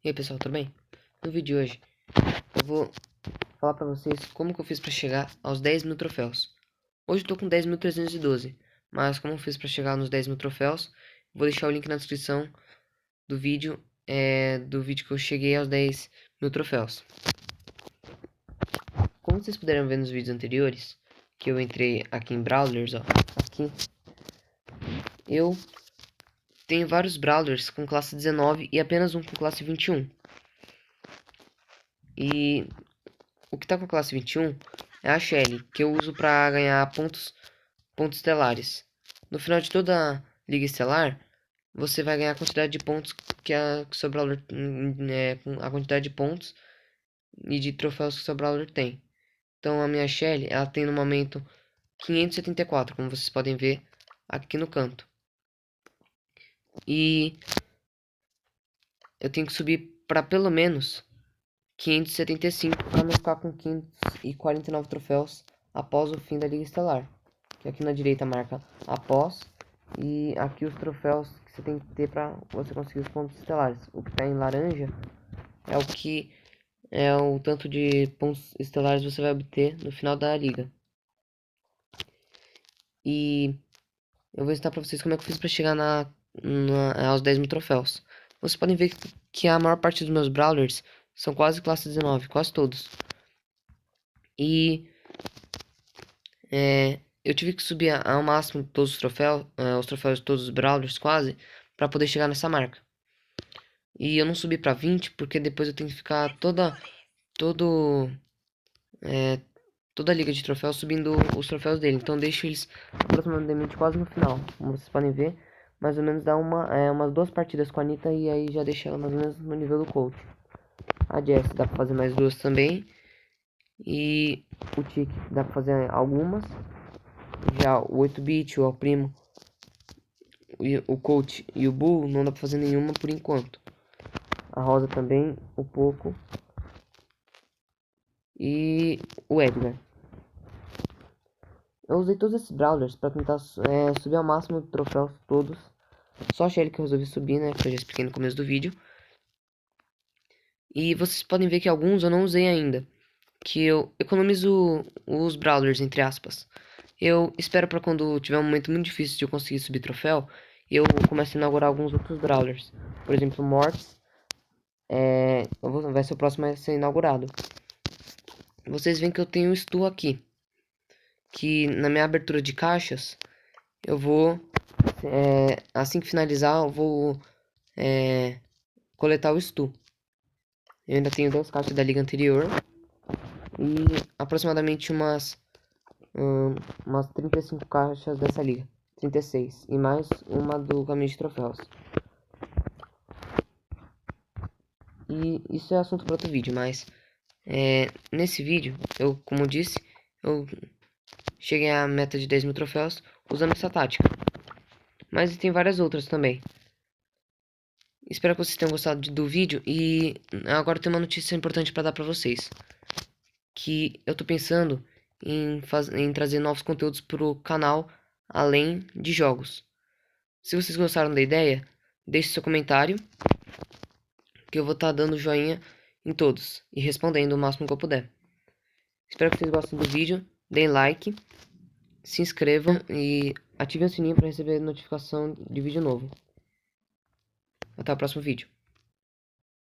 E aí pessoal, tudo bem? No vídeo de hoje eu vou falar pra vocês como que eu fiz pra chegar aos 10.000 troféus. Hoje eu tô com 10.312, mas como eu fiz pra chegar nos 10.000 troféus, vou deixar o link na descrição do vídeo, do vídeo que eu cheguei aos 10.000 troféus. Como vocês puderam ver nos vídeos anteriores, que eu entrei aqui em Brawlers, ó, aqui, eu tenho vários Brawlers com classe 19 e apenas um com classe 21. E o que tá com a classe 21 é a Shelly, que eu uso pra ganhar pontos estelares. No final de toda a Liga Estelar, você vai ganhar a quantidade de pontos que seu Brawler, a quantidade de pontos e de troféus que seu Brawler tem. Então a minha Shelly, ela tem no momento 574, como vocês podem ver aqui no canto. E eu tenho que subir para pelo menos 575 para não ficar com 549 troféus após o fim da Liga Estelar. Que aqui na direita marca após, e aqui os troféus que você tem que ter para você conseguir os pontos estelares. O que está em laranja é o que é o tanto de pontos estelares você vai obter no final da liga. E eu vou ensinar para vocês como é que eu fiz para chegar aos 10.000 troféus. Vocês podem ver que a maior parte dos meus Brawlers são quase classe 19, quase todos. E eu tive que subir ao máximo todos os troféus de todos os Brawlers quase, para poder chegar nessa marca. E eu não subi pra 20 porque depois eu tenho que ficar todo, toda a liga de troféus subindo os troféus dele. Então eu deixo eles aproximadamente quase no final, como vocês podem ver. Mais ou menos dá umas 2 partidas com a Anitta e aí já deixa ela mais ou menos no nível do coach. A Jess dá pra fazer mais 2 também. E o Tiki dá pra fazer algumas. Já o 8-bit, o Al Primo, o Coach e o Bull não dá pra fazer nenhuma por enquanto. A Rosa também, o Poco e o Edgar. Eu usei todos esses Brawlers pra tentar subir ao máximo de troféus todos. Só a Shelly que eu resolvi subir, né, que eu já expliquei no começo do vídeo. E vocês podem ver que alguns eu não usei ainda, que eu economizo os Brawlers, entre aspas. Eu espero pra quando tiver um momento muito difícil de eu conseguir subir troféu, eu começo a inaugurar alguns outros Brawlers. Por exemplo, Mortis, vai ser o próximo a ser inaugurado. Vocês veem que eu tenho um Stu aqui, que na minha abertura de caixas, eu vou, assim que finalizar, eu vou coletar o Stu. Eu ainda tenho 2 caixas da liga anterior e aproximadamente umas 35 caixas dessa liga. 36. E mais uma do caminho de troféus. E isso é assunto para outro vídeo, mas nesse vídeo, como eu disse, eu cheguei à meta de 10.000 troféus usando essa tática. Mas tem várias outras também. Espero que vocês tenham gostado do vídeo e agora tem uma notícia importante para dar para vocês. Que eu tô pensando em trazer novos conteúdos pro canal além de jogos. Se vocês gostaram da ideia, deixe seu comentário que eu vou estar dando joinha em todos e respondendo o máximo que eu puder. Espero que vocês gostem do vídeo, deem like, se inscrevam e ativem o sininho para receber notificação de vídeo novo. Até o próximo vídeo.